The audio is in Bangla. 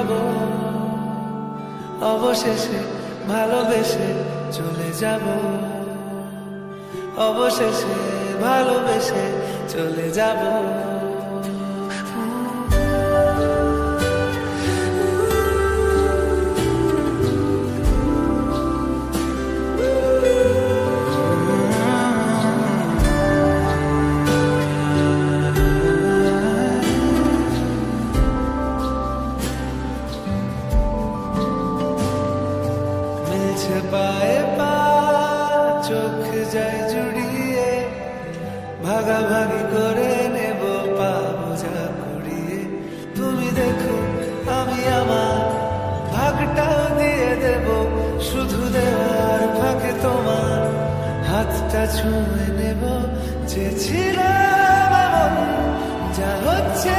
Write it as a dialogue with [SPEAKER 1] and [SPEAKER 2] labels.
[SPEAKER 1] খাবো, অবশেষে ভালোবেসে চলে যাব, অবশেষে ভালোবেসে চলে যাব। মিলছে পায়ে পা, চোখ যায় জুড়িয়ে, ভাগাভাগি করে নেব পা বোঝা কুড়িয়ে। তুমি দেখো আমি আমার ভাগটাও দিয়ে দেব, শুধু দেওয়ার ফাঁকে তোমার হাতটা ছুঁয়ে নেব। চেয়েছিলাম এমন, যা হচ্ছে